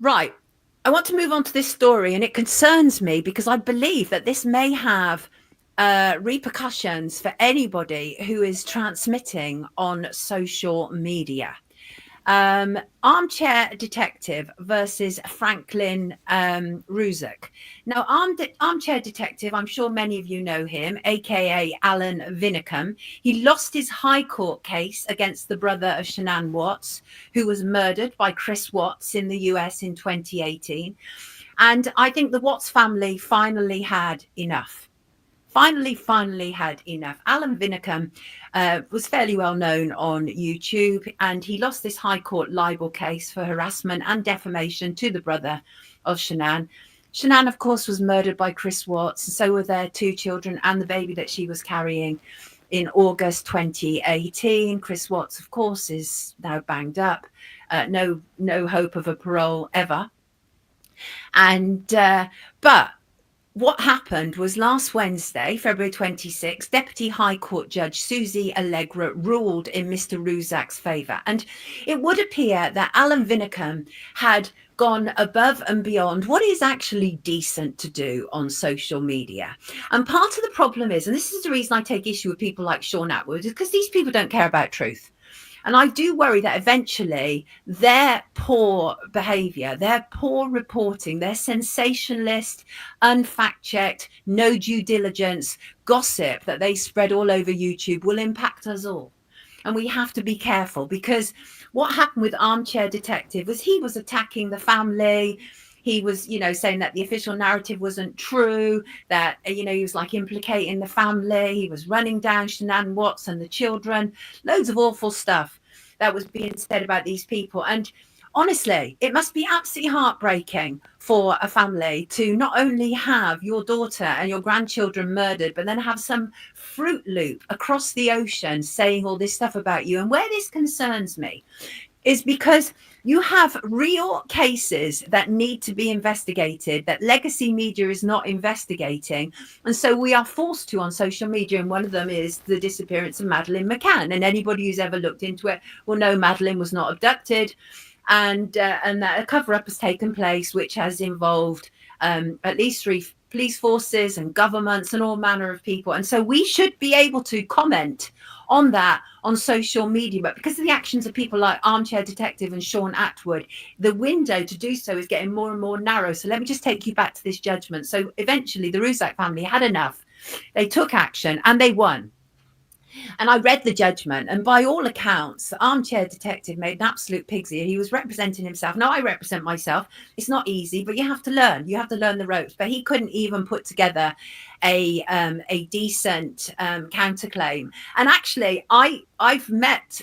Right. I want to move on to this story, and it concerns me because I believe that this may have repercussions for anybody who is transmitting on social media. Armchair Detective versus Franklin RZUCEK. Now, Armchair Detective, I'm sure many of you know him, aka Alan Vinnicombe. He lost his High Court case against the brother of Shanann Watts, who was murdered by Chris Watts in the US in 2018. And I think the Watts family finally had enough. Finally had enough. Alan Vinnicombe was fairly well known on YouTube, and he lost this High Court libel case for harassment and defamation to the brother of Shanann. Shanann, of course, was murdered by Chris Watts, and so were their two children and the baby that she was carrying in August 2018. Chris Watts, of course, is now banged up. No hope of a parole ever. And but what happened was last Wednesday, February 26, Deputy High Court Judge Susie Allegra ruled in Mr. RZUCEK's favour. And it would appear that Alan Vinnicombe had gone above and beyond what is actually decent to do on social media. And part of the problem is, and this is the reason I take issue with people like Sean Atwood, is because these people don't care about truth. And I do worry that eventually their poor behaviour, their poor reporting, their sensationalist, unfact-checked, no due diligence gossip that they spread all over YouTube will impact us all. And we have to be careful, because what happened with Armchair Detective was he was attacking the family. He was, saying that the official narrative wasn't true, that, he was like implicating the family. He was running down Shanann Watts and the children, loads of awful stuff that was being said about these people. And honestly, it must be absolutely heartbreaking for a family to not only have your daughter and your grandchildren murdered, but then have some Fruit Loop across the ocean saying all this stuff about you. And where this concerns me is because you have real cases that need to be investigated that legacy media is not investigating. And so we are forced to on social media. And one of them is the disappearance of Madeleine McCann. And anybody who's ever looked into it will know Madeleine was not abducted. And that a cover-up has taken place, which has involved at least 3 police forces and governments and all manner of people. And so we should be able to comment on that on social media. But because of the actions of people like Armchair Detective and Sean Atwood, the window to do so is getting more and more narrow. So let me just take you back to this judgment. So eventually the RZUCEK family had enough. They took action and they won. And I read the judgment, and by all accounts, the Armchair Detective made an absolute pig's-ear. He was representing himself. Now, I represent myself. It's not easy, but you have to learn. You have to learn the ropes. But he couldn't even put together a decent counterclaim. And actually, I've met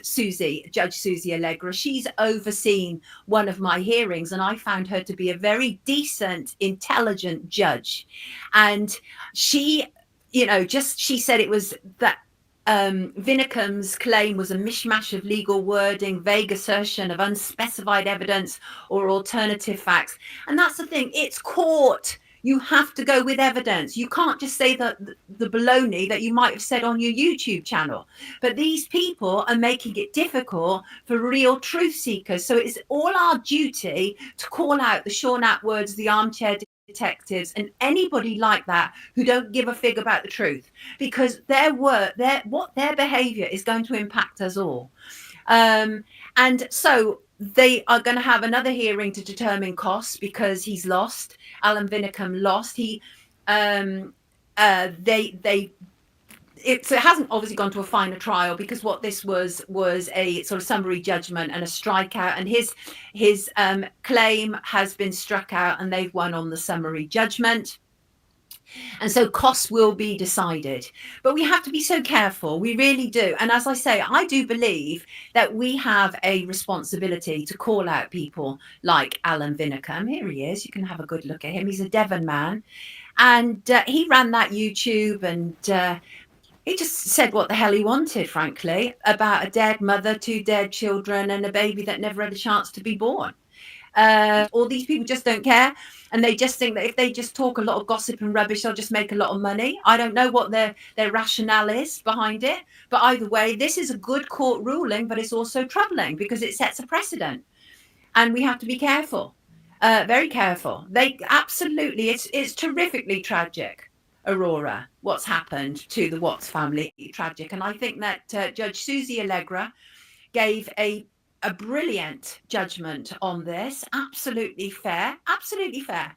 Judge Susie Allegra. She's overseen one of my hearings, and I found her to be a very decent, intelligent judge. And she, she said it was that Vinnicombe's claim was a mishmash of legal wording, vague assertion of unspecified evidence or alternative facts. And that's the thing. It's court. You have to go with evidence. You can't just say the baloney that you might have said on your YouTube channel. But these people are making it difficult for real truth seekers. So it's all our duty to call out the Sean Atwoods, the Armchair Detectives, and anybody like that who don't give a fig about the truth, because their behavior is going to impact us all. And so they are going to have another hearing to determine costs, because he's lost. Alan Vinnicombe lost. It hasn't obviously gone to a final trial, because what this was a sort of summary judgment and a strikeout, and his claim has been struck out and they've won on the summary judgment. And so costs will be decided. But we have to be so careful. We really do. And as I say, I do believe that we have a responsibility to call out people like Alan Vinnicombe. Here he is. You can have a good look at him. He's a Devon man. And he ran that YouTube, and he just said what the hell he wanted, frankly, about a dead mother, 2 dead children, and a baby that never had a chance to be born. All these people just don't care, and they just think that if they just talk a lot of gossip and rubbish, they'll just make a lot of money. I don't know what their rationale is behind it, but either way, this is a good court ruling, but it's also troubling because it sets a precedent, and we have to be careful. Very careful. They absolutely, it's terrifically tragic, Aurora, what's happened to the Watts family. Tragic. And I think that Judge Susie Allegra gave a brilliant judgment on this. Absolutely fair. Absolutely fair.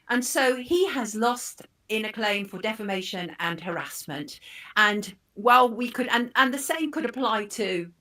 And so he has lost in a claim for defamation and harassment. And while we could, and the same could apply to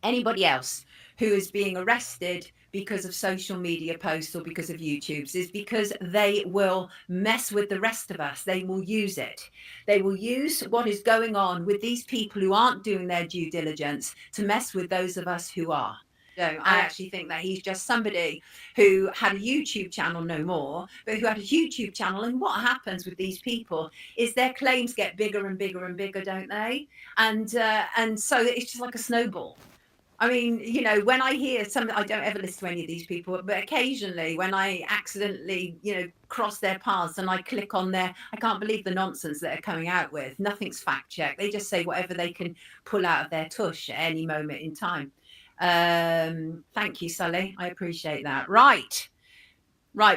anybody else who is being arrested because of social media posts or because of YouTubes, is because they will mess with the rest of us. They will use it. They will use what is going on with these people who aren't doing their due diligence to mess with those of us who are. I actually think that he's just somebody who had a YouTube channel, no more, but who had a YouTube channel. And what happens with these people is their claims get bigger and bigger and bigger, don't they? And so it's just like a snowball. I mean, you know, when I hear something, I don't ever listen to any of these people, but occasionally when I accidentally, you know, cross their paths and I click on their, I can't believe the nonsense that they're coming out with. Nothing's fact checked. They just say whatever they can pull out of their tush at any moment in time. Thank you, Sully. I appreciate that. Right,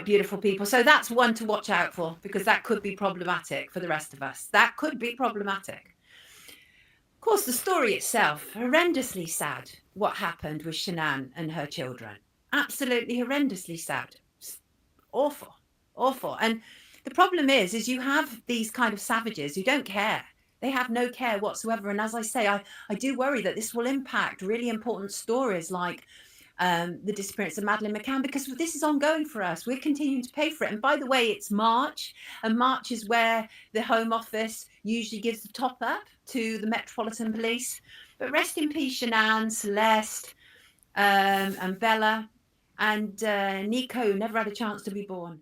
beautiful people. So that's one to watch out for, because that could be problematic for the rest of us. That could be problematic. Of course, the story itself, horrendously sad, what happened with Shanann and her children. Absolutely horrendously sad. Awful, awful. And the problem is you have these kind of savages who don't care. They have no care whatsoever. And as I say, I do worry that this will impact really important stories like the disappearance of Madeleine McCann, because this is ongoing for us. We're continuing to pay for it. And by the way, it's March, and March is where the Home Office usually gives the top up to the Metropolitan Police. But rest in peace, Shanann, Celeste, and Bella, and Nico never had a chance to be born.